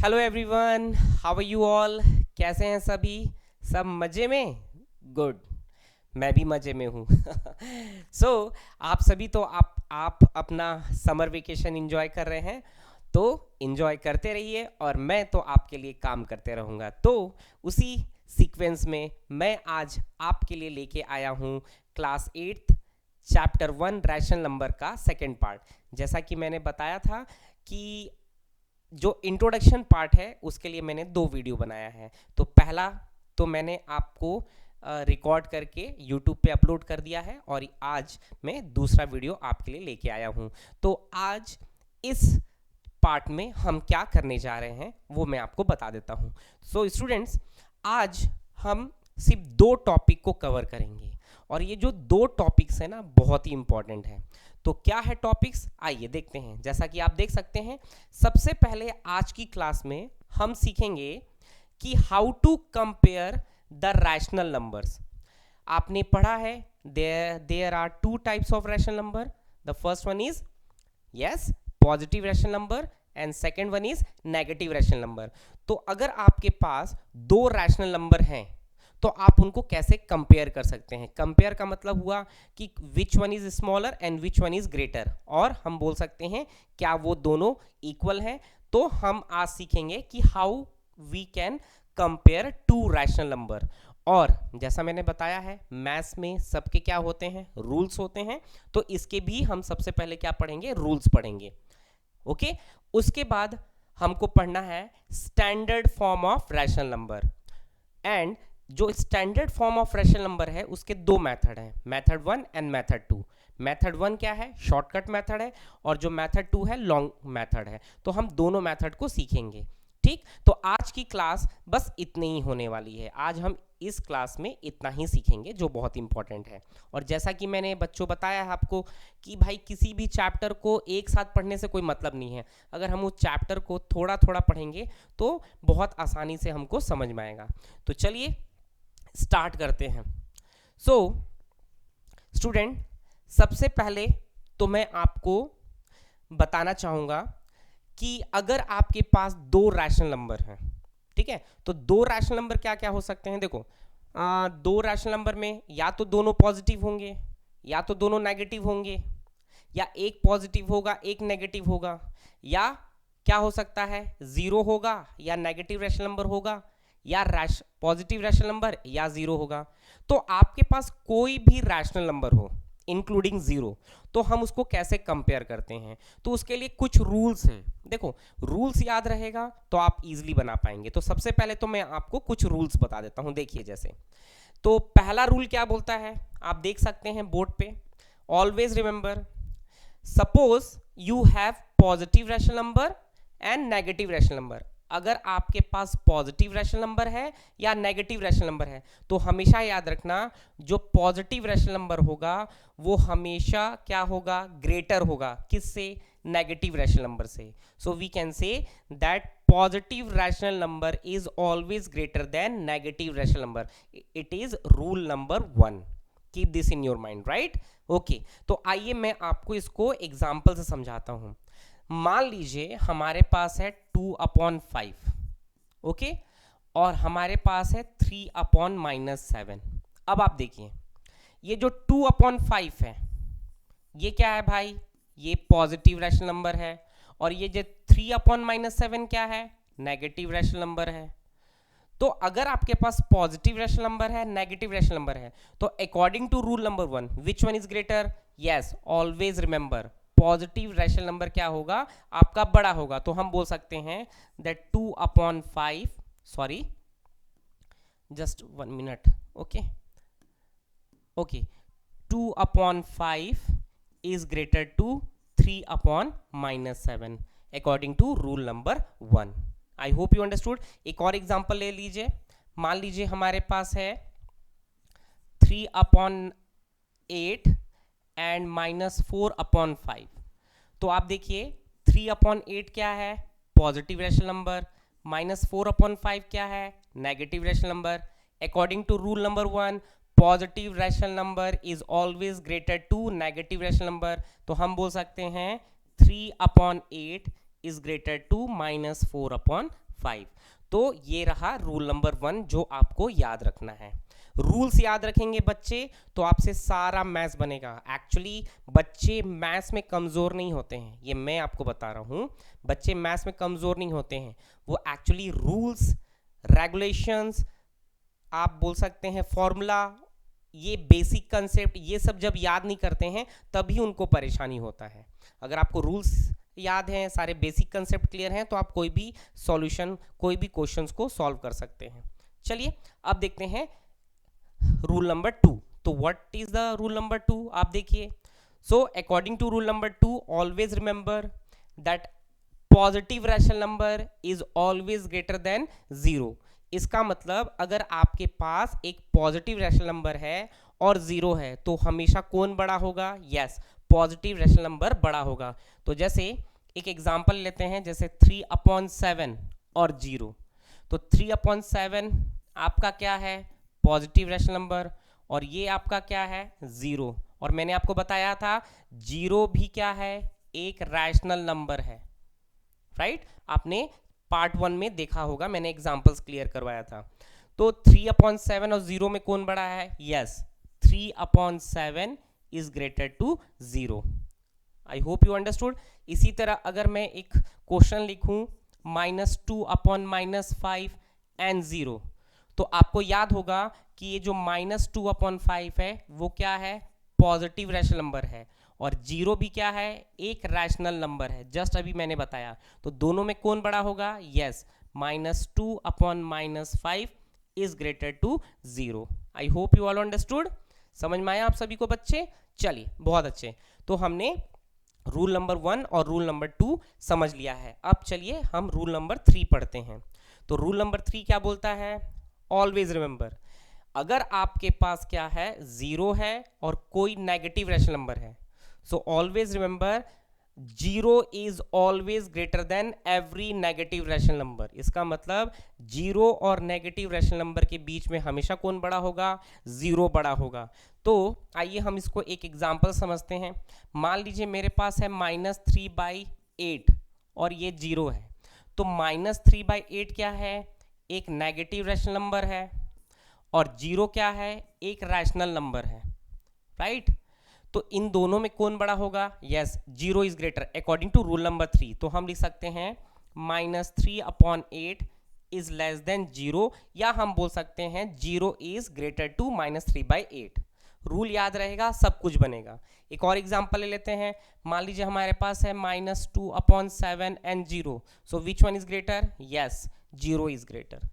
Hello everyone, how are you all. कैसे हैं सभी? सब मज़े में? गुड। मैं भी मज़े में हूँ। सो आप सभी तो आप अपना समर वेकेशन एंजॉय कर रहे हैं, तो एंजॉय करते रहिए और मैं तो आपके लिए काम करते रहूँगा। तो उसी सीक्वेंस में मैं आज आपके लिए लेके आया हूँ क्लास 8 चैप्टर 1 रैशनल नंबर का सेकंड पार्ट। जैसा कि मैंने बताया था कि जो इंट्रोडक्शन पार्ट है उसके लिए मैंने 2 वीडियो बनाया है। तो पहला तो मैंने आपको रिकॉर्ड करके यूट्यूब पे अपलोड कर दिया है और आज मैं दूसरा वीडियो आपके लिए लेके आया हूँ। तो आज इस पार्ट में हम क्या करने जा रहे हैं वो मैं आपको बता देता हूँ। सो स्टूडेंट्स, आज हम सिर्फ 2 टॉपिक को कवर करेंगे और ये जो 2 टॉपिक्स हैं ना बहुत ही इंपॉर्टेंट है। तो क्या है टॉपिक्स, आइए देखते हैं। जैसा कि आप देख सकते हैं, सबसे पहले आज की क्लास में हम सीखेंगे कि how to compare the rational numbers. आपने पढ़ा है there are 2 types of rational number. The first one is yes positive rational number and second one is negative rational number. तो अगर आपके पास 2 रैशनल नंबर हैं तो आप उनको कैसे कंपेयर कर सकते हैं। कंपेयर का मतलब हुआ कि which one is smaller and which one is greater, और हम बोल सकते हैं क्या वो दोनों इक्वल हैं। तो हम आज सीखेंगे कि how we can compare 2 rational number. और जैसा मैंने बताया है मैथ्स में सबके क्या होते हैं, रूल्स होते हैं। तो इसके भी हम सबसे पहले क्या पढ़ेंगे, रूल्स पढ़ेंगे। ओके, उसके बाद हमको पढ़ना है standard form of rational number. And जो standard form of rational number है उसके 2 मेथड हैं, मेथड 1 एंड मेथड 2। मेथड 1 क्या है, शॉर्टकट मेथड है, और जो मेथड 2 है लॉन्ग मेथड है। तो हम दोनों मेथड को सीखेंगे। ठीक, तो आज की क्लास बस इतनी ही होने वाली है। आज हम इस क्लास में इतना ही सीखेंगे जो बहुत इंपॉर्टेंट है। और जैसा कि मैंने बच्चों बताया है आपको कि भाई किसी भी चैप्टर को एक साथ पढ़ने से कोई मतलब नहीं है। अगर हम उस चैप्टर को थोड़ा थोड़ा पढ़ेंगे तो बहुत आसानी से हमको समझ में आएगा। तो चलिए स्टार्ट करते हैं। सो स्टूडेंट, सबसे पहले तो मैं आपको बताना चाहूँगा कि अगर आपके पास 2 रैशनल नंबर हैं, ठीक है, तो 2 रैशनल नंबर क्या क्या हो सकते हैं। देखो 2 रैशनल नंबर में या तो दोनों पॉजिटिव होंगे या तो दोनों नेगेटिव होंगे, या एक पॉजिटिव होगा एक नेगेटिव होगा, या क्या हो सकता है जीरो होगा या नेगेटिव रैशनल नंबर होगा, या पॉजिटिव रैशनल नंबर या जीरो होगा। तो आपके पास कोई भी रैशनल नंबर हो इंक्लूडिंग जीरो, तो हम उसको कैसे कंपेयर करते हैं। तो उसके लिए कुछ रूल्स हैं। देखो रूल्स याद रहेगा तो आप इजीली बना पाएंगे। तो सबसे पहले तो मैं आपको कुछ रूल्स बता देता हूं। देखिए जैसे, तो पहला रूल क्या बोलता है, आप देख सकते हैं बोर्ड पे। Always remember, suppose you have positive rational number and negative rational number. अगर आपके पास पॉजिटिव रैशनल नंबर है या नेगेटिव रैशनल नंबर है तो हमेशा याद रखना जो पॉजिटिव रैशनल नंबर होगा वो हमेशा क्या होगा, ग्रेटर होगा किससे, नेगेटिव रैशनल नंबर से। So we can say that positive rational number is always greater than negative rational number. It is rule number 1। Keep this in your mind, right. Okay, तो आइए मैं आपको इसको एग्जाम्पल से समझाता हूं। मान लीजिए हमारे पास है 2/5, ओके, और हमारे पास है 3/-7। अब आप देखिए ये जो 2/5 है ये क्या है भाई, ये पॉजिटिव रैशनल नंबर है, और ये जो 3/-7 क्या है, नेगेटिव रैशनल नंबर है। तो अगर आपके पास पॉजिटिव रैशनल नंबर है, नेगेटिव रैशनल नंबर है, तो according to rule number 1 which one is greater, yes always remember positive rational number क्या होगा, आपका बड़ा होगा। तो हम बोल सकते हैं that 2/5, sorry just 1 minute, okay okay, 2/5 is greater to 3/-7 according to rule number 1। I hope you understood. एक और एग्जांपल ले लीजिए। मान लीजिए हमारे पास है 3/8 एंड -4/5। तो आप देखिए 3/8 क्या है, पॉजिटिव रैशनल नंबर, -4/5 क्या है, negative rational number. According to rule number 1 positive rational number is always greater to negative rational number. तो हम बोल सकते हैं 3/8 इज ग्रेटर टू -4/5। 5। तो ये रहा रूल नंबर 1 जो आपको याद रखना है। रूल्स याद रखेंगे बच्चे तो आपसे सारा मैथ्स बनेगा। एक्चुअली बच्चे मैथ्स में कमज़ोर नहीं होते हैं, ये मैं आपको बता रहा हूँ। बच्चे मैथ्स में कमज़ोर नहीं होते हैं, वो एक्चुअली रूल्स, रेगुलेशंस, आप बोल सकते हैं फॉर्मूला, ये बेसिक कंसेप्ट, ये सब जब याद नहीं करते हैं तभी उनको परेशानी होता है। अगर आपको रूल्स याद हैं, सारे बेसिक कंसेप्ट क्लियर हैं, तो आप कोई भी सॉल्यूशन, कोई भी क्वेश्चंस को सॉल्व कर सकते हैं। चलिए अब देखते हैं रूल नंबर 2। तो what is the rule number 2? आप देखिए, so according to rule number 2, always remember that positive rational number is always greater than 0। इसका मतलब अगर आपके पास एक पॉजिटिव रैशनल नंबर है और 0 है तो हमेशा कौन बड़ा होगा? यस, पॉजिटिव रैशनल नंबर बड़ा होगा। तो जैसे एक एग्जांपल लेते हैं, जैसे 3/7 और 0। तो 3/7 आपका क्या है? पॉजिटिव रैशनल नंबर, और ये आपका क्या है? 0। और मैंने आपको बताया था 0 भी क्या है? एक रैशनल नंबर है, राइट? आपने पार्ट 1 में देखा होगा, मैंने एग्जांपल्स क्लियर करवाया था। तो 3/7 और 0 में कौन बड़ा है? Yes, 3/7 is greater to 0। I hope you understood. इसी तरह अगर मैं एक क्वेश्चन लिखूं -2/-5 एंड 0, तो आपको याद होगा कि ये जो -2/5 है वो क्या है? पॉजिटिव रैशनल नंबर है, और 0 भी क्या है? एक रैशनल नंबर है, जस्ट अभी मैंने बताया। तो दोनों में कौन बड़ा होगा? Yes, -2/-5 is greater to 0। I hope you all understood. समझ में आया आप सभी को बच्चे? चलिए, बहुत अच्छे। तो हमने रूल नंबर 1 और रूल नंबर 2 समझ लिया है। अब चलिए हम रूल नंबर 3 पढ़ते हैं। तो रूल नंबर 3 क्या बोलता है? ऑलवेज रिमेंबर, अगर आपके पास क्या है? 0 है और कोई नेगेटिव रैशनल नंबर है, so always remember 0 is always greater then every negative rational number. इसका मतलब 0 और नेगेटिव रैशनल नंबर के बीच में हमेशा कौन बड़ा होगा? 0 बड़ा होगा। तो आइए हम इसको एक एग्जांपल समझते हैं। मान लीजिए मेरे पास है -3/8 और ये 0 है। तो -3/8 क्या है? एक नेगेटिव रैशनल नंबर है, और 0 क्या है? एक रैशनल नंबर है, राइट? तो इन दोनों में कौन बड़ा होगा? Yes, 0 is greater according to rule number 3। तो हम लिख सकते हैं -3/8 इज लेस देन 0, या हम बोल सकते हैं 0 इज ग्रेटर टू -3/8। रूल याद रहेगा, सब कुछ बनेगा। एक और एग्जांपल ले लेते हैं। मान लीजिए हमारे पास है -2/7 and 0, so which one is greater? Yes, 0 is greater.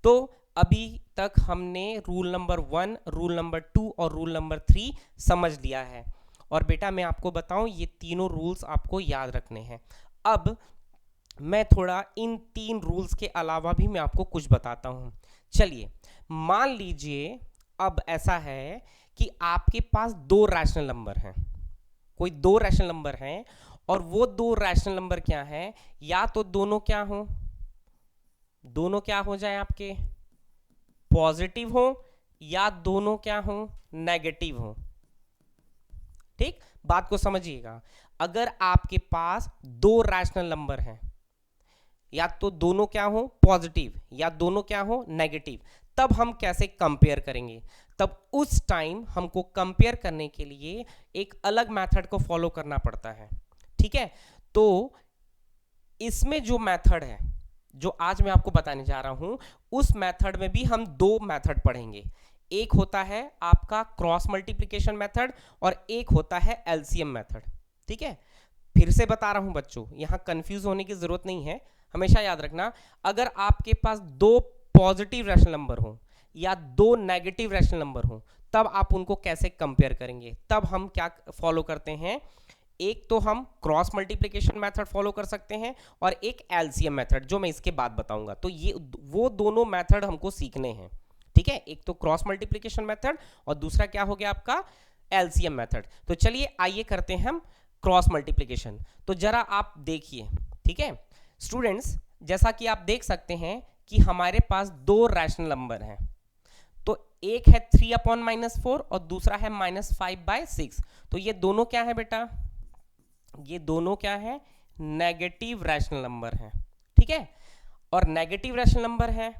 तो अभी तक हमने रूल नंबर 1, रूल नंबर 2 और रूल नंबर 3 समझ लिया है। और बेटा मैं आपको बताऊं, ये तीनों रूल्स आपको याद रखने हैं। अब मैं थोड़ा इन 3 रूल्स के अलावा भी मैं आपको कुछ बताता हूं। चलिए, मान लीजिए अब ऐसा है कि आपके पास 2 रैशनल नंबर हैं, कोई 2 रैशनल नंबर हैं, और वो 2 रैशनल नंबर क्या हैं? या तो दोनों क्या हो? दोनों क्या हो जाए आपके? पॉजिटिव हो, या दोनों क्या हो? नेगेटिव हो। ठीक, बात को समझिएगा। अगर आपके पास 2 रैशनल नंबर हैं, या तो दोनों क्या हो? पॉजिटिव, या दोनों क्या हो? नेगेटिव, तब हम कैसे कंपेयर करेंगे? तब उस टाइम हमको कंपेयर करने के लिए एक अलग मेथड को फॉलो करना पड़ता है। ठीक है, तो इसमें जो मेथड है, जो आज मैं आपको बताने जा रहा हूं, उस मेथड में भी हम 2 मेथड पढ़ेंगे। एक होता है आपका क्रॉस मल्टीप्लिकेशन मेथड, और एक होता है एलसीएम मेथड। ठीक है, फिर से बता रहा हूं बच्चों, यहां कंफ्यूज होने की जरूरत नहीं है। हमेशा याद रखना, अगर आपके पास 2 पॉजिटिव रैशनल नंबर हो या 2 नेगेटिव रैशनल नंबर हो, तब आप उनको कैसे कंपेयर करेंगे? तब हम क्या फॉलो करते हैं? एक तो हम क्रॉस मल्टीप्लिकेशन मेथड फॉलो कर सकते हैं, और एक एलसीएम मेथड, जो मैं इसके बाद बताऊंगा। तो ये वो दोनों मेथड हमको सीखने हैं। ठीक है, एक तो क्रॉस मल्टीप्लिकेशन मेथड, और दूसरा क्या हो गया आपका? LCM method. तो चलिए आइए करते हैं हम क्रॉस मल्टीप्लिकेशन। तो जरा आप देखिए, ठीक है स्टूडेंट्स, जैसा कि आप देख सकते हैं कि हमारे पास 2 रैशनल नंबर हैं। तो एक है 3/-4 और दूसरा है -5/6। तो ये दोनों क्या है बेटा? ये दोनों क्या है? नेगेटिव रैशनल नंबर है। ठीक है, और नेगेटिव रैशनल नंबर है।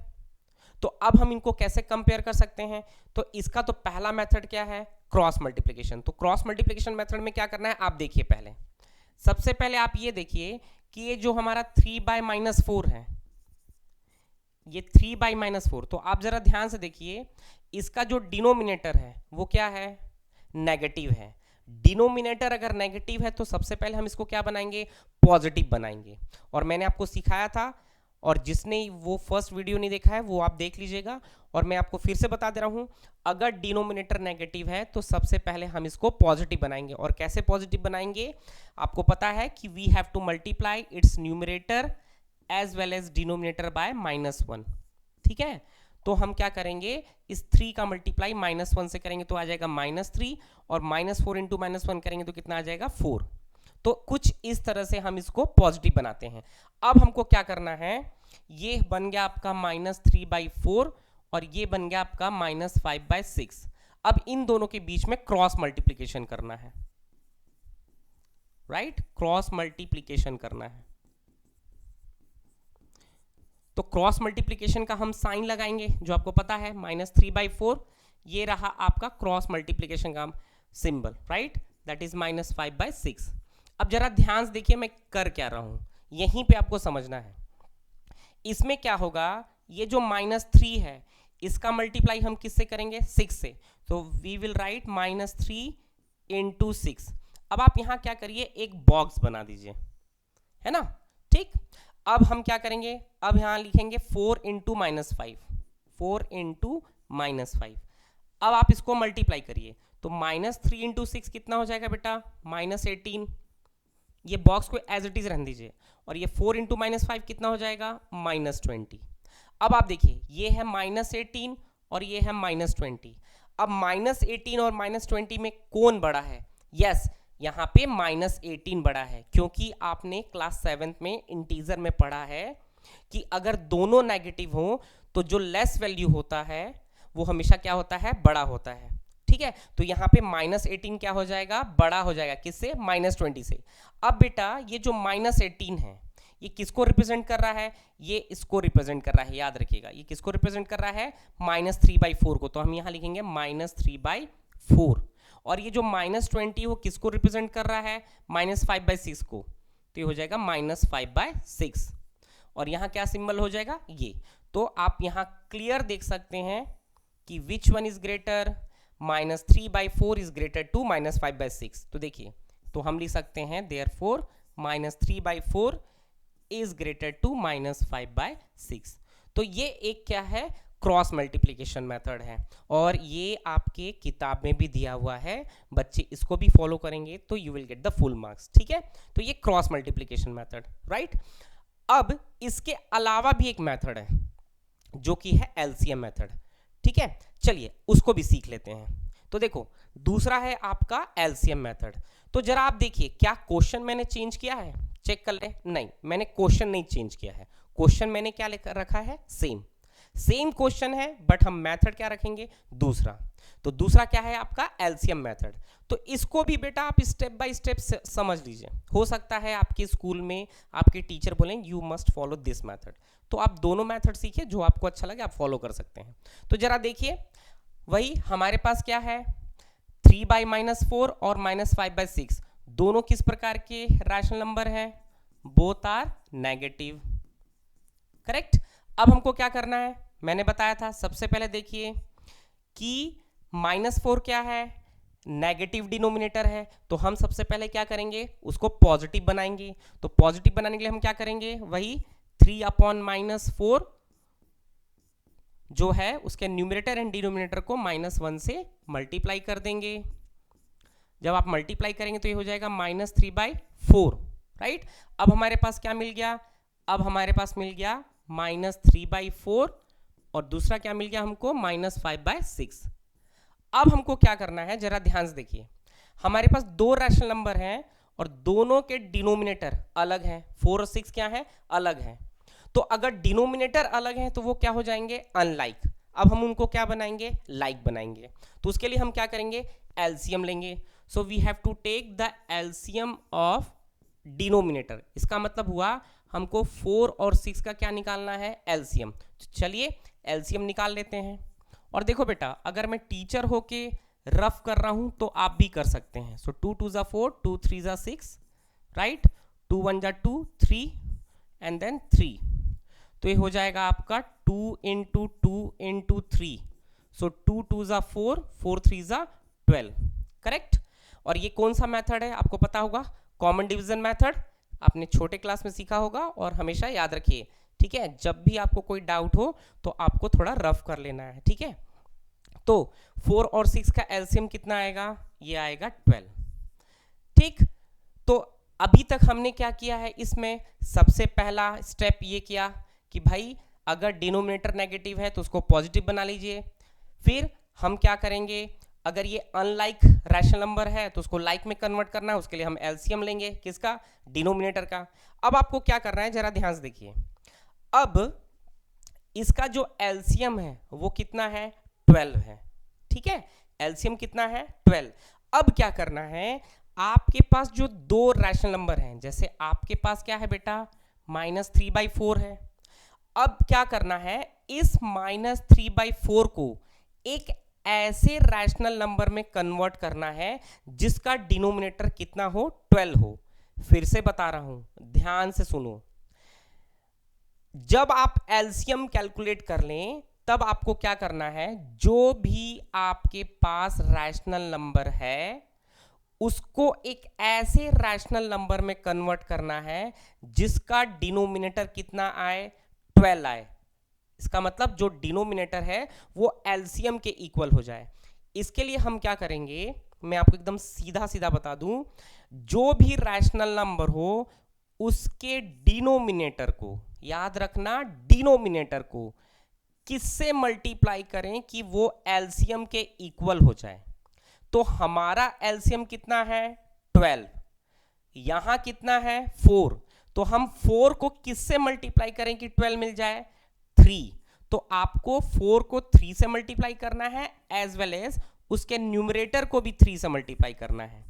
तो अब हम इनको कैसे कंपेयर कर सकते हैं? तो इसका तो पहला मेथड क्या है? Cross multiplication. तो क्रॉस मल्टीप्लिकेशन मेथड में क्या करना है आप देखिए। पहले सबसे पहले आप ये देखिए कि ये जो हमारा 3/-4 है, ये 3/-4, तो आप जरा ध्यान से देखिए इसका जो डिनोमिनेटर है वो क्या है? नेगेटिव है। डिनोमिनेटर अगर नेगेटिव है तो सबसे पहले हम इसको क्या बनाएंगे? पॉजिटिव बनाएंगे। और मैंने आपको सिखाया था, और जिसने वो फर्स्ट वीडियो नहीं देखा है वो आप देख लीजिएगा। और मैं आपको फिर से बता दे रहा हूं, अगर डिनोमिनेटर नेगेटिव है तो सबसे पहले हम इसको पॉजिटिव बनाएंगे। और कैसे पॉजिटिव बनाएंगे? आपको पता है कि we have to multiply its numerator as well as denominator by -1। ठीक है, तो हम क्या करेंगे? इस 3 का मल्टीप्लाई -1 से करेंगे तो आ जाएगा -3, और -4 इंटू -1 करेंगे तो कितना आ जाएगा? 4। तो कुछ इस तरह से हम इसको पॉजिटिव बनाते हैं। अब हमको क्या करना है? ये बन गया आपका -3/4 और ये बन गया आपका -5/6। अब इन दोनों के बीच में क्रॉस मल्टीप्लिकेशन करना है, राइट? क्रॉस मल्टीप्लिकेशन करना है। तो क्रॉस मल्टीप्लिकेशन का हम साइन लगाएंगे, जो आपको पता है -3/4, ये रहा आपका क्रॉस मल्टीप्लिकेशन का सिंबल, राइट? That is -5/6। अब जरा ध्यान से देखिए मैं कर क्या रहा हूं, यहीं पे आपको समझना है। इसमें क्या होगा? ये जो -3 है इसका मल्टीप्लाई हम किससे करेंगे? 6 से। तो वी विल राइट -3 इंटू 6। अब आप यहां क्या करिए, एक बॉक्स बना दीजिए, है ना? ठीक, अब हम क्या करेंगे? अब यहां लिखेंगे 4 इंटू -5, 4 इंटू -5। अब आप इसको मल्टीप्लाई करिए, तो -3 इंटू 6 कितना हो जाएगा बेटा? -18। ये बॉक्स को एज इट इज रहने दीजिए। और ये 4 इंटू -5 कितना हो जाएगा? -20। अब आप देखिए ये है -18 और ये है -20। अब -18 और -20 में कौन बड़ा है? यस, यहाँ पे -18 बड़ा है, क्योंकि आपने क्लास 7th में इंटीजर में पढ़ा है कि अगर दोनों नेगेटिव हो तो जो लेस वैल्यू होता है वो हमेशा क्या होता है? बड़ा होता है। ठीक है, तो यहाँ पे -18 क्या हो जाएगा? बड़ा हो जाएगा। किससे? -20 से। अब बेटा ये जो -18 है ये किसको रिप्रेजेंट कर रहा है? ये इसको रिप्रेजेंट कर रहा है, याद रखिएगा। ये किसको रिप्रेजेंट कर रहा है? -3/4 को। तो हम यहाँ लिखेंगे -3/4। और ये जो -20 वो किसको रिप्रेजेंट कर रहा है? -5/6 को। तो ये हो जाएगा -5/6। और यहाँ क्या सिंबल हो जाएगा? ये। तो आप यहाँ क्लियर देख सकते हैं कि which one is greater? -3/4 is greater to -5/6। तो देखिए, तो हम लिख सकते हैं देयरफॉर -3/4 इज ग्रेटर टू -5/6। तो ये एक क्या है? क्रॉस मल्टीप्लिकेशन मेथड है, और ये आपके किताब में भी दिया हुआ है। बच्चे इसको भी फॉलो करेंगे तो you will get the full marks. ठीक है, तो ये क्रॉस मल्टीप्लिकेशन मेथड, राइट? अब इसके अलावा भी एक मेथड है जो कि है एलसीएम मेथड। ठीक है, चलिए उसको भी सीख लेते हैं। तो देखो, दूसरा है आपका एलसीएम मेथड। तो जरा आप देखिए, क्या क्वेश्चन मैंने चेंज किया है? चेक कर ले। नहीं, मैंने क्वेश्चन नहीं चेंज किया है। क्वेश्चन मैंने क्या रखा है? सेम क्वेश्चन है, बट हम मेथड क्या रखेंगे? दूसरा। तो दूसरा क्या है आपका? LCM method. तो इसको भी बेटा आप स्टेप बाय स्टेप समझ लीजिए। हो सकता है आपके स्कूल में आपके टीचर बोलें you must follow this method, तो आप दोनों मेथड सीखिए, जो आपको अच्छा लगे आप फॉलो कर सकते हैं। तो जरा देखिए, वही हमारे पास क्या है? 3/-4 और -5/6 दोनों किस प्रकार के रैशनल नंबर हैं? Both are negative, correct? अब हमको क्या करना है? मैंने बताया था, सबसे पहले देखिए कि -4 क्या है? नेगेटिव डिनोमिनेटर है। तो हम सबसे पहले क्या करेंगे? उसको पॉजिटिव बनाएंगे। तो पॉजिटिव बनाने के लिए हम क्या करेंगे? वही 3/-4 जो है उसके न्यूमरेटर एंड डिनोमिनेटर को -1 से मल्टीप्लाई कर देंगे। जब आप मल्टीप्लाई करेंगे तो ये हो जाएगा -3/4, राइट? अब हमारे पास क्या मिल गया? अब हमारे पास मिल गया -3/4, और दूसरा क्या मिल गया हमको? -5/6। अब हमको क्या करना है? जरा ध्यान से देखिए, हमारे पास दो रैशनल नंबर हैं और दोनों के डिनोमिनेटर अलग हैं। 4 और 6 क्या है? अलग हैं। तो अगर डिनोमिनेटर अलग हैं तो वो क्या हो जाएंगे? अनलाइक। अब हम उनको क्या बनाएंगे? लाइक बनाएंगे। तो उसके लिए हम क्या करेंगे? एलसीएम लेंगे। So we have to take the LCM of denominator. इसका मतलब हुआ हमको 4 और 6 का क्या निकालना है, एलसीएम। तो चलिए एलसीएम निकाल लेते हैं। और देखो बेटा, अगर मैं टीचर होके रफ कर रहा हूं तो आप भी कर सकते हैं। सो 2 2 ज़ा 4, 2 3 ज़ा 6, राइट, 2 1 ज़ा 2, 3 एंड देन 3। तो ये हो जाएगा आपका 2 इंटू 2 इंटू 3। सो 2 2 ज़ा 4, 4 3 ज़ा 12, करेक्ट। और ये कौन सा मेथड है आपको पता होगा, कॉमन डिवीजन मेथड, आपने छोटे क्लास में सीखा होगा और हमेशा याद रखिए, ठीक है। जब भी आपको कोई डाउट हो तो आपको थोड़ा रफ कर लेना है, ठीक है। तो 4 और 6 का एलसीएम कितना आएगा, ये आएगा 12, ठीक। तो अभी तक हमने क्या किया है, इसमें सबसे पहला स्टेप ये किया कि भाई अगर डिनोमिनेटर नेगेटिव है तो उसको पॉजिटिव बना लीजिए। फिर हम क्या करेंगे, अगर ये अनलाइक रैशनल नंबर है तो उसको लाइक में कन्वर्ट करना है, उसके लिए हम एलसीएम लेंगे, किसका, डिनोमिनेटर का। अब आपको क्या करना है, जरा ध्यान से देखिए। अब इसका जो एलसीएम है वो कितना है, 12 है, ठीक है। एलसीएम कितना है, 12। अब क्या करना है, आपके पास जो दो रैशनल नंबर हैं, जैसे आपके पास क्या है बेटा, -3/4 है। अब क्या करना है, इस -3/4 को एक ऐसे रैशनल नंबर में कन्वर्ट करना है जिसका डिनोमिनेटर कितना हो, 12 हो। फिर से बता रहा हूं, ध्यान से सुनो। जब आप एलसीएम कैलकुलेट कर लें तब आपको क्या करना है, जो भी आपके पास रैशनल नंबर है उसको एक ऐसे रैशनल नंबर में कन्वर्ट करना है जिसका डिनोमिनेटर कितना आए, 12 आए। इसका मतलब जो डिनोमिनेटर है वो एलसीएम के इक्वल हो जाए। इसके लिए हम क्या करेंगे, मैं आपको एकदम सीधा सीधा बता दूं, जो भी रैशनल नंबर हो उसके डिनोमिनेटर को, याद रखना, डिनोमिनेटर को किससे मल्टीप्लाई करें कि वो एलसीएम के इक्वल हो जाए। तो हमारा एलसीएम कितना है, 12, यहां कितना है, 4। तो हम 4 को किससे मल्टीप्लाई करें कि 12 मिल जाए, 3। तो आपको 4 को 3 से मल्टीप्लाई करना है, एज वेल एज उसके न्यूमरेटर को भी 3 से मल्टीप्लाई करना है।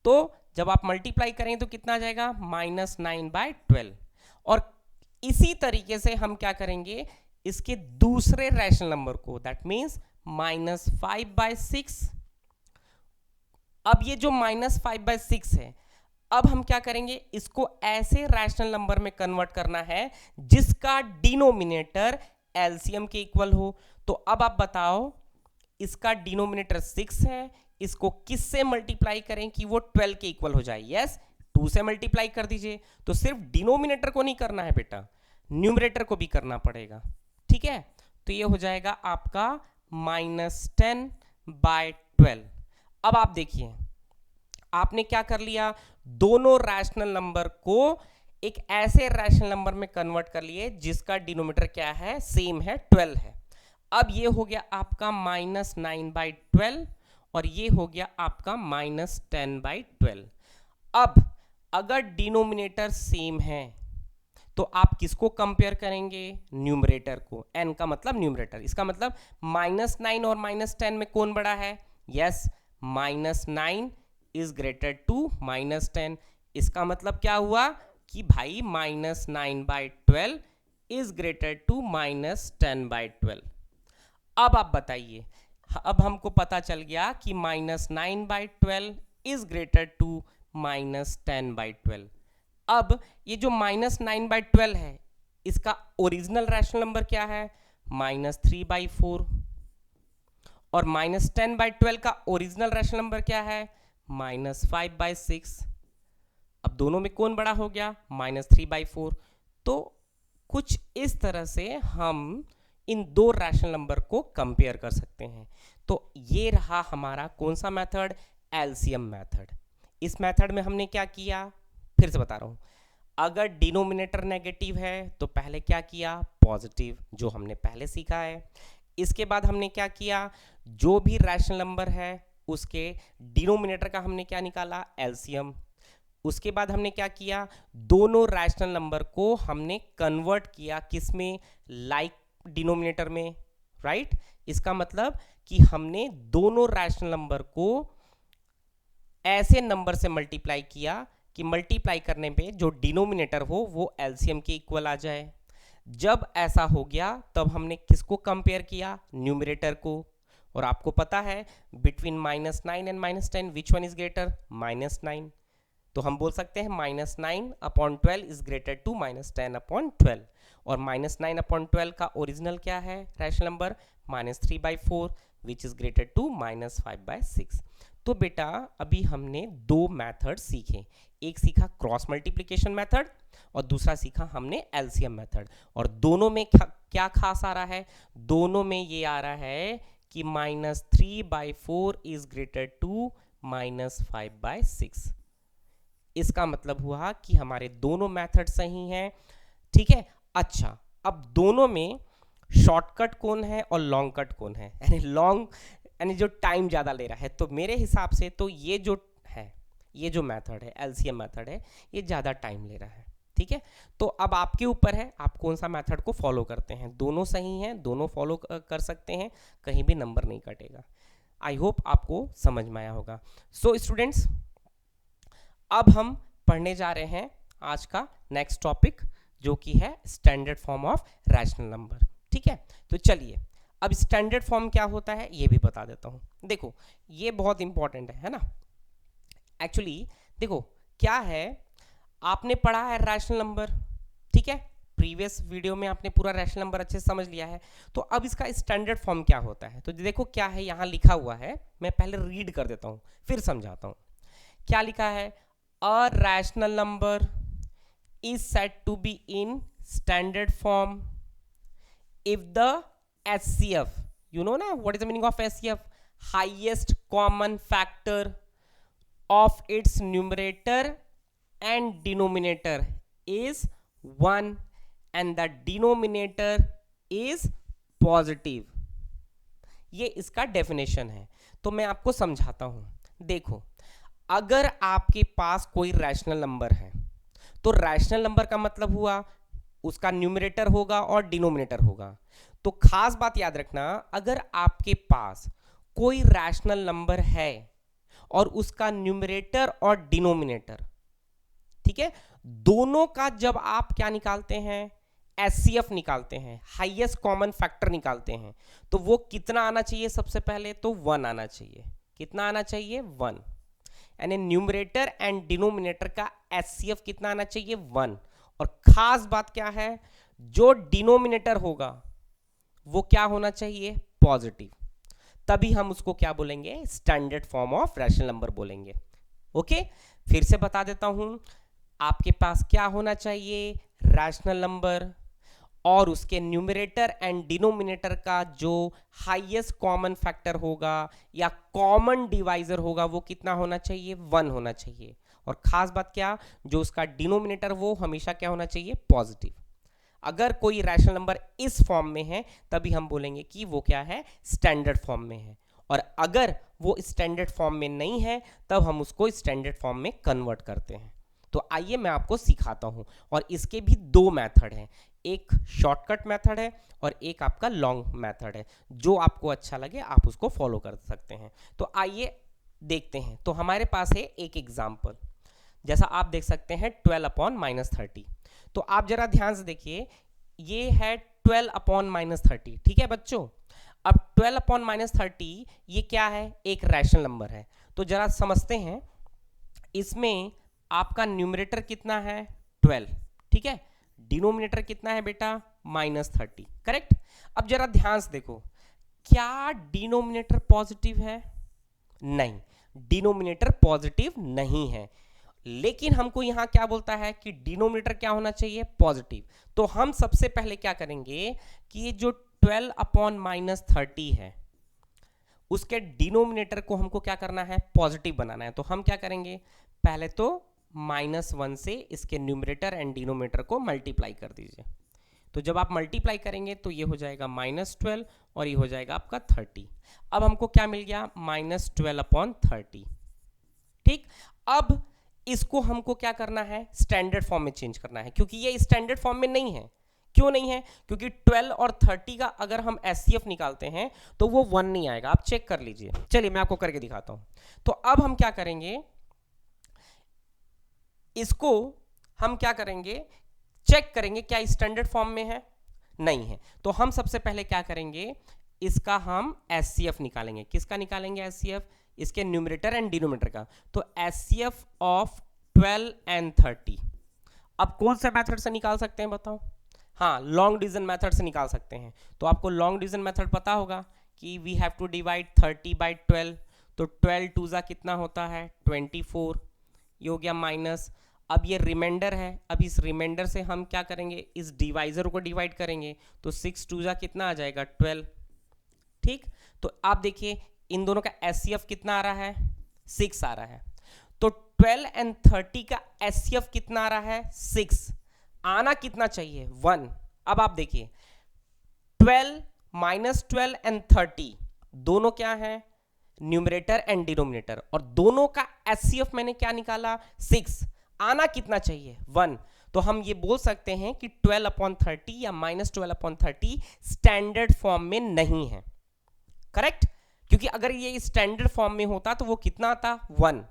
तो जब आप मल्टीप्लाई करें तो कितना आ जाएगा, -9/12। और इसी तरीके से हम क्या करेंगे, इसके दूसरे रैशनल नंबर को, दैट मीन्स -5/6। अब ये जो -5/6 है, अब हम क्या करेंगे, इसको ऐसे रैशनल नंबर में कन्वर्ट करना है जिसका डिनोमिनेटर एलसीएम के इक्वल हो। तो अब आप बताओ, इसका डिनोमिनेटर 6 है, इसको किससे मल्टीप्लाई करें कि वो 12 के इक्वल हो जाए, यस, 2 से मल्टीप्लाई कर दीजिए। तो सिर्फ डिनोमिनेटर को नहीं करना है बेटा, न्यूमरेटर को भी करना पड़ेगा, ठीक है। तो ये हो जाएगा आपका -10/12। अब आप देखिए, आपने क्या कर लिया, दोनों रैशनल नंबर को एक ऐसे रैशनल नंबर में कन्वर्ट कर लिए जिसका डिनोमिनेटर क्या है, सेम है, 12 है। अब ये हो गया आपका -9/12 और ये हो गया आपका -10/12। अब अगर डिनोमिनेटर सेम है तो आप किसको कंपेयर करेंगे, न्यूमरेटर को, n का मतलब न्यूमरेटर। इसका मतलब -9 और -10 में कौन बड़ा है, यस, -9 इज ग्रेटर टू -10। इसका मतलब क्या हुआ कि भाई -9/12 इज ग्रेटर टू -10/12। अब आप बताइए, अब हमको पता चल गया कि -9/12 इज ग्रेटर टू -10/12। अब ये जो -9/12 है, इसका ओरिजिनल रैशनल नंबर क्या है, -3/4। और -10/12 का ओरिजिनल रैशनल नंबर क्या है, -5/6। अब दोनों में कौन बड़ा हो गया, -3/4। तो कुछ इस तरह से हम इन दो रैशनल नंबर को कंपेयर कर सकते हैं। तो ये रहा हमारा कौन सा मेथड, एलसीएम मेथड। इस मेथड में हमने क्या किया, फिर से बता रहा हूं, अगर डिनोमिनेटर नेगेटिव है तो पहले क्या किया, पॉजिटिव, जो हमने पहले सीखा है। इसके बाद हमने क्या किया, जो भी रैशनल नंबर है उसके डिनोमिनेटर का हमने क्या निकाला, एलसीएम। उसके बाद हमने क्या किया, दोनों रैशनल नंबर को हमने कन्वर्ट किया किसमें, लाइक डिनोमिनेटर में, राइट। इसका मतलब कि हमने दोनों रैशनल नंबर को ऐसे नंबर से मल्टीप्लाई किया कि मल्टीप्लाई करने पे जो डिनोमिनेटर हो वो एलसीएम के इक्वल आ जाए। जब ऐसा हो गया तब हमने किसको कंपेयर किया, न्यूमरेटर को। और आपको पता है between -9 and -10 which one is greater, -9। तो हम बोल सकते हैं -9/12 इज ग्रेटर टू -10/12। और -9/12 का ओरिजिनल क्या है rational number, -3/4 which is greater to -5/6। तो बेटा अभी हमने दो मेथड सीखे, एक सीखा क्रॉस मल्टीप्लिकेशन मेथड और दूसरा सीखा हमने एलसीएम मेथड। और दोनों में क्या खास आ रहा है, दोनों में ये आ रहा है कि -3/4 इज ग्रेटर टू -5/6। इसका मतलब हुआ कि हमारे दोनों मेथड सही हैं। ठीक है, अच्छा अब दोनों में शॉर्टकट कौन है और लॉन्ग कट कौन है, यानी लॉन्ग यानी जो टाइम ज़्यादा ले रहा है। तो मेरे हिसाब से तो ये जो है, ये जो मेथड है एलसीएम मेथड है, ये ज़्यादा टाइम ले रहा है। ठीक है, तो अब आपके ऊपर है आप कौन सा मेथड को फॉलो करते हैं। दोनों सही हैं, दोनों फॉलो कर सकते हैं, कहीं भी नंबर नहीं कटेगा। आई होप आपको समझ में आया होगा। सो स्टूडेंट्स, अब हम पढ़ने जा रहे हैं आज का नेक्स्ट टॉपिक, जो कि है standard form of rational number. ठीक है, तो चलिए अब स्टैंडर्ड फॉर्म क्या होता है ये भी बता देता हूँ। देखो ये बहुत इंपॉर्टेंट है ना। एक्चुअली देखो क्या है, आपने पढ़ा है रैशनल नंबर, ठीक है, प्रीवियस वीडियो में आपने पूरा रैशनल नंबर अच्छे से समझ लिया है। तो अब इसका स्टैंडर्ड फॉर्म क्या होता है, तो देखो क्या है यहाँ लिखा हुआ है, मैं पहले रीड कर देता हूँ फिर समझाता हूँ। क्या लिखा है, a rational number is said to be in standard form if the HCF, you know na what is the meaning of HCF, highest common factor of its numerator and denominator is 1 and the denominator is positive। ये इसका definition है। तो मैं आपको समझाता हूं। देखो अगर आपके पास कोई रैशनल नंबर है तो रैशनल नंबर का मतलब हुआ उसका न्यूमरेटर होगा और डिनोमिनेटर होगा। तो खास बात याद रखना, अगर आपके पास कोई रैशनल नंबर है और उसका न्यूमरेटर और डिनोमिनेटर, ठीक है, दोनों का जब आप क्या निकालते हैं, एचसीएफ निकालते हैं, हाईएस्ट कॉमन फैक्टर निकालते हैं, तो वो कितना आना चाहिए, सबसे पहले तो 1 आना चाहिए। कितना आना चाहिए, 1। यानी न्यूमरेटर एंड डिनोमिनेटर का एचसीएफ कितना आना चाहिए, 1। और खास बात क्या है, जो डिनोमिनेटर होगा वो क्या होना चाहिए, पॉजिटिव। तभी हम उसको क्या बोलेंगे, standard form of rational number बोलेंगे। ओके, फिर से बता देता हूं, आपके पास क्या होना चाहिए, रैशनल नंबर और उसके न्यूमरेटर एंड डिनोमिनेटर का जो हाईएस्ट कॉमन फैक्टर होगा या कॉमन डिवाइजर होगा वो कितना होना चाहिए, 1 होना चाहिए। और खास बात क्या, जो उसका डिनोमिनेटर वो हमेशा क्या होना चाहिए, पॉजिटिव। अगर कोई रैशनल नंबर इस फॉर्म में है तभी हम बोलेंगे कि वो क्या है, स्टैंडर्ड फॉर्म में है। और अगर वो स्टैंडर्ड फॉर्म में नहीं है तब हम उसको स्टैंडर्ड फॉर्म में कन्वर्ट करते हैं। तो आइए मैं आपको सिखाता हूं। और इसके भी दो मेथड हैं, एक शॉर्टकट मेथड है और एक आपका लॉन्ग मेथड है। जो आपको अच्छा लगे आप उसको फॉलो कर सकते हैं। तो आइए देखते हैं। तो हमारे पास है एक एग्जाम्पल, जैसा आप देख सकते हैं 12/-30। तो आप जरा ध्यान से देखिए, ये है 12/-30। ठीक है बच्चों, अब 12/-30 ये क्या है, एक रैशनल नंबर है। तो जरा समझते हैं, इसमें आपका न्यूमरेटर कितना है, 12, ठीक है, डिनोमिनेटर कितना है बेटा, -30, करेक्ट। अब जरा ध्यान से देखो, क्या डिनोमिनेटर पॉजिटिव है, नहीं, डिनोमिनेटर पॉजिटिव नहीं है। लेकिन हमको यहां क्या बोलता है कि डिनोमिनेटर क्या होना चाहिए, पॉजिटिव। तो हम सबसे पहले क्या करेंगे कि ये जो 12/-30 है उसके डिनोमिनेटर को हमको क्या करना है, पॉजिटिव बनाना है। तो हम क्या करेंगे, पहले तो -1 से इसके न्यूमरेटर एंड डिनोमिनेटर को मल्टीप्लाई कर दीजिए। तो जब आप मल्टीप्लाई करेंगे तो ये हो जाएगा -12 और ये हो जाएगा आपका 30। अब हमको क्या मिल गया, -12/30। ठीक, अब इसको हमको क्या करना है, स्टैंडर्ड फॉर्म में चेंज करना है, क्योंकि ये स्टैंडर्ड फॉर्म में नहीं है। क्यों नहीं है, क्योंकि 12 और 30 का अगर हम एचसीएफ निकालते हैं तो वो 1 नहीं आएगा। आप चेक कर लीजिए, चलिए मैं आपको करके दिखाता हूं। तो अब हम क्या करेंगे, इसको हम क्या करेंगे, चेक करेंगे क्या स्टैंडर्ड फॉर्म में है, नहीं है। तो हम सबसे पहले क्या करेंगे, इसका हम एचसीएफ निकालेंगे। किसका निकालेंगे एचसीएफ, इसके न्यूमरेटर एंड डिनोमिनेटर का। तो एचसीएफ ऑफ 12 एंड 30 अब कौन से मेथड से निकाल सकते हैं बताओ? हाँ, लॉन्ग डिवीजन मेथड से निकाल सकते हैं। तो आपको लॉन्ग डिवीजन मेथड पता होगा कि we have to divide 30 by 12। तो 12 टू जा कितना होता है 24, ये हो गया माइनस। अब ये रिमाइंडर है, अब इस रिमाइंडर से हम क्या करेंगे, इस डिवाइजर को डिवाइड करेंगे। तो 6 टू जा कितना आ जाएगा 12। ठीक, तो आप देखिए इन दोनों का एचसीएफ कितना आ रहा है 6 आ रहा है। तो 12 एंड 30 का एचसीएफ कितना आ रहा है 6, आना कितना चाहिए 1। अब आप देखिए 12 माइनस 12 एंड 30 दोनों क्या है, न्यूमरेटर एंड डिनोमिनेटर, और दोनों का एचसीएफ मैंने क्या निकाला 6, आना कितना चाहिए 1। तो हम ये बोल सकते हैं कि 12/30 या -12/30 स्टैंडर्ड फॉर्म में नहीं है, करेक्ट। क्योंकि अगर ये स्टैंडर्ड फॉर्म में होता तो वो कितना आता 1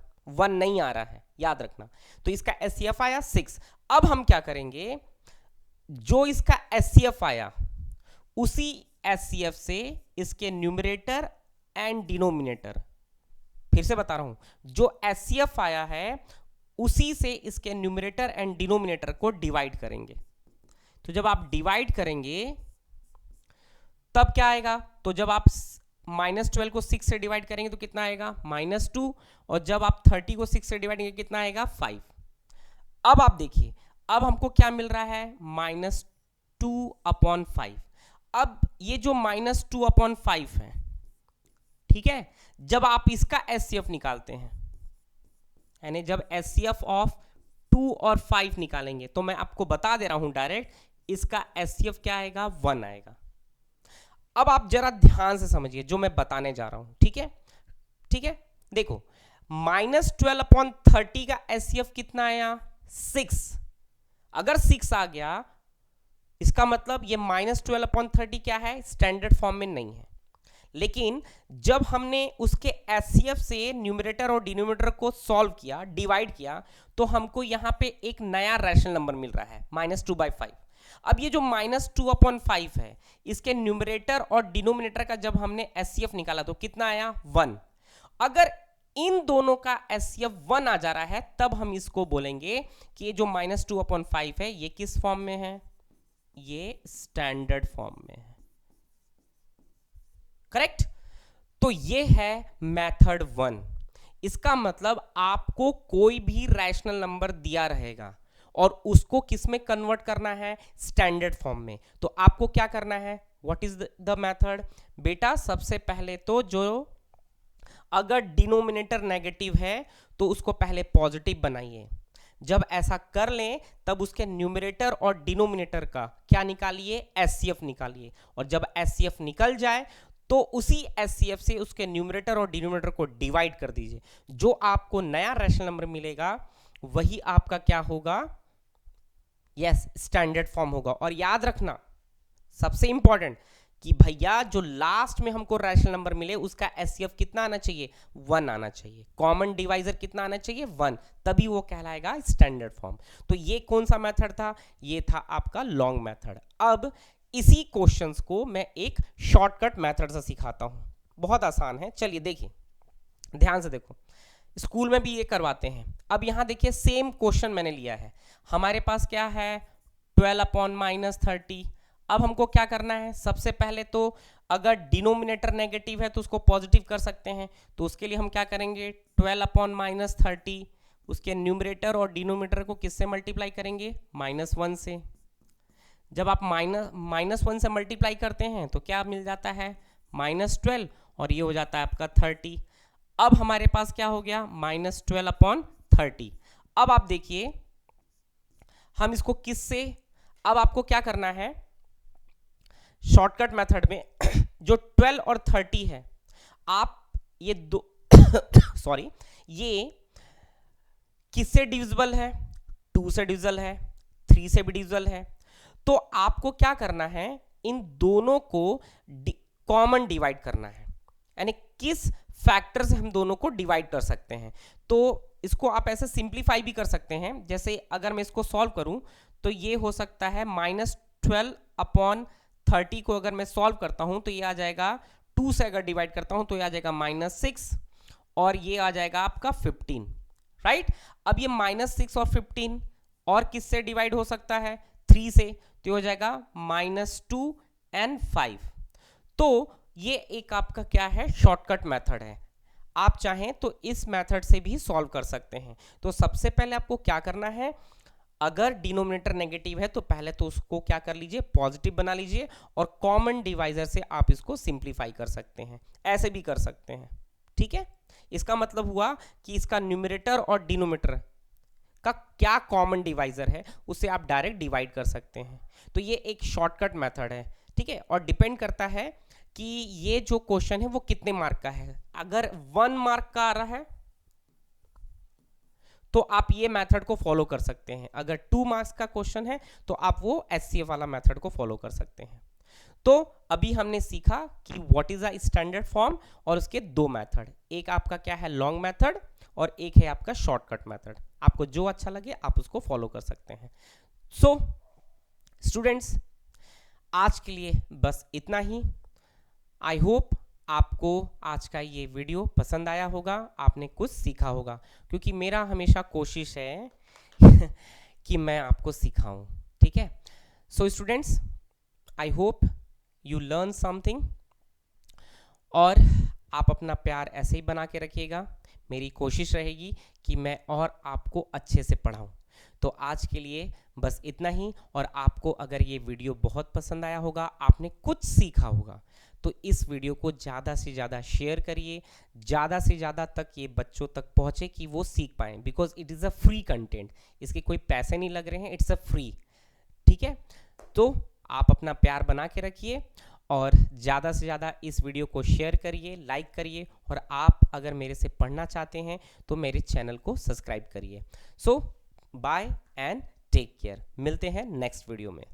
नहीं आ रहा है, याद रखना। तो इसका एचसीएफ आया 6। अब हम क्या करेंगे, जो इसका एचसीएफ आया उसी एचसीएफ से इसके न्यूमरेटर एंड डिनोमिनेटर, फिर से बता रहा हूं, जो एचसीएफ आया है उसी से इसके न्यूमरेटर एंड डिनोमिनेटर को डिवाइड करेंगे। तो जब आप डिवाइड करेंगे तब क्या आएगा, तो जब आप -12 को 6 से डिवाइड करेंगे तो कितना आएगा -2, और जब आप 30 को 6 से डिवाइड करेंगे कितना आएगा 5। अब आप देखिए, अब हमको क्या मिल रहा है -2/5। अब ये जो -2/5 है, ठीक है, जब आप इसका एचसीएफ निकालते हैं, यानी जब एचसीएफ ऑफ 2 और 5 निकालेंगे, तो मैं आपको बता दे रहा हूं डायरेक्ट, इसका एचसीएफ क्या आएगा 1 आएगा। अब आप जरा ध्यान से समझिए जो मैं बताने जा रहा हूं, ठीक है, ठीक है। देखो -12/30 का एचसीएफ कितना आया 6। अगर 6 आ गया इसका मतलब ये -12/30 क्या है, स्टैंडर्ड फॉर्म में नहीं है। लेकिन जब हमने उसके एचसीएफ से न्यूमरेटर और डिनोमिनेटर को सॉल्व किया, डिवाइड किया, तो हमको यहां पे एक नया रैशनल नंबर मिल रहा है -2/5। अब ये जो -2/5 है, इसके न्यूमरेटर और डिनोमिनेटर का जब हमने एचसीएफ निकाला तो कितना आया 1। अगर इन दोनों का एचसीएफ 1 आ जा रहा है, तब हम इसको बोलेंगे कि ये जो -2/5 है ये किस फॉर्म में है, ये स्टैंडर्ड फॉर्म में है, करेक्ट। तो ये है मेथड 1। इसका मतलब आपको कोई भी रैशनल नंबर दिया रहेगा और उसको किस में कन्वर्ट करना है, स्टैंडर्ड फॉर्म में। तो आपको क्या करना है, व्हाट इज द मेथड, बेटा सबसे पहले तो जो अगर डिनोमिनेटर नेगेटिव है तो उसको पहले पॉजिटिव बनाइए। जब ऐसा कर लें तब उसके न्यूमरेटर और डिनोमिनेटर का क्या निकालिए, एचसीएफ निकालिए, और जब एचसीएफ निकल जाए तो उसी एचसीएफ से उसके न्यूमरेटर और डिनोमिनेटर को डिवाइड कर दीजिए। जो आपको नया रैशनल नंबर मिलेगा वही आपका क्या होगा, यस, स्टैंडर्ड फॉर्म होगा। और याद रखना सबसे इंपॉर्टेंट कि भैया जो लास्ट में हमको रैशनल नंबर मिले उसका एचसीएफ कितना आना चाहिए 1 आना चाहिए, कॉमन डिवाइजर कितना आना चाहिए 1, तभी वो कहलाएगा स्टैंडर्ड फॉर्म। तो ये कौन सा मेथड था, ये था आपका लॉन्ग मेथड। अब इसी क्वेश्चंस को मैं एक शॉर्टकट मेथड से सिखाता हूं, बहुत आसान है। चलिए देखिए, ध्यान से देखो, स्कूल में भी ये करवाते हैं। अब यहां देखिए सेम क्वेश्चन मैंने लिया है, हमारे पास क्या है 12/-30। अब हमको क्या करना है, सबसे पहले तो अगर डिनोमिनेटर नेगेटिव है तो उसको पॉजिटिव कर सकते हैं। तो उसके लिए हम क्या करेंगे, 12/-30 उसके न्यूमरेटर और डिनोमिनेटर को किससे मल्टीप्लाई करेंगे, -1 से। जब आप -1 से मल्टीप्लाई करते हैं तो क्या मिल जाता है -12, और ये हो जाता है आपका 30। अब हमारे पास क्या हो गया -12/30। अब आप देखिए हम इसको किससे, अब आपको क्या करना है शॉर्टकट मेथड में जो 12 और 30 है, आप ये दो सॉरी, ये किससे डिविजिबल है, 2 से डिविजिबल है, 3 से भी डिविजिबल है। तो आपको क्या करना है, इन दोनों को कॉमन डिवाइड करना है, यानी किस फैक्टर से हम दोनों को डिवाइड कर सकते हैं। तो इसको आप ऐसे सिंप्लीफाई भी कर सकते हैं, जैसे अगर मैं इसको सॉल्व करूं तो ये हो सकता है -12/30 को अगर मैं सॉल्व करता हूं तो ये आ जाएगा 2 से अगर डिवाइड करता हूं तो ये आ जाएगा -6 और ये आ जाएगा आपका 15, राइट। अब ये -6 और 15 और किससे डिवाइड हो सकता है? 3 से, तो ये हो जाएगा -2 and 5। तो ये एक आपका क्या है, शॉर्टकट मेथड है। आप चाहें तो इस मेथड से भी सॉल्व कर सकते हैं। तो सबसे पहले आपको क्या करना है, अगर डिनोमिनेटर नेगेटिव है तो पहले तो उसको क्या कर लीजिए, पॉजिटिव बना लीजिए और कॉमन डिवाइजर से आप इसको सिंप्लीफाई कर सकते हैं, ऐसे भी कर सकते हैं, ठीक है। इसका मतलब हुआ कि इसका न्यूमरेटर और डिनोमिनेटर का क्या कॉमन डिवाइजर है उसे आप डायरेक्ट डिवाइड कर सकते हैं। तो ये एक शॉर्टकट मेथड है, ठीक है। और डिपेंड करता है कि ये जो क्वेश्चन है वो कितने मार्क का है। अगर 1 मार्क का आ रहा है तो आप ये मेथड को फॉलो कर सकते हैं। अगर 2 मार्क्स का क्वेश्चन है तो आप वो एचसीएफ वाला मेथड को फॉलो कर सकते हैं। तो अभी हमने सीखा कि what is a standard form और उसके 2 मेथड, एक आपका क्या है लॉन्ग मेथड और एक है आपका शॉर्टकट मेथड। आपको जो अच्छा लगे आप उसको फॉलो कर सकते हैं। सो स्टूडेंट्स, आज के लिए बस इतना ही। आई होप आपको आज का ये वीडियो पसंद आया होगा, आपने कुछ सीखा होगा, क्योंकि मेरा हमेशा कोशिश है कि मैं आपको सिखाऊं, ठीक है। So students, I hope you learn something और आप अपना प्यार ऐसे ही बना के रखिएगा। मेरी कोशिश रहेगी कि मैं और आपको अच्छे से पढ़ाऊं। तो आज के लिए बस इतना ही। और आपको अगर ये वीडियो बहुत पसंद आया होगा, आपने कुछ सीखा होगा, तो इस वीडियो को ज़्यादा से ज़्यादा शेयर करिए, ज़्यादा से ज़्यादा तक ये बच्चों तक पहुँचे कि वो सीख पाएँ, because it is a free content. इसके कोई पैसे नहीं लग रहे हैं, इट्स अ फ्री, ठीक है। तो आप अपना प्यार बना के रखिए और ज़्यादा से ज़्यादा इस वीडियो को शेयर करिए, लाइक करिए, और आप अगर मेरे से पढ़ना चाहते हैं तो मेरे चैनल को सब्सक्राइब करिए। सो बाय एंड टेक केयर। मिलते हैं नेक्स्ट वीडियो में।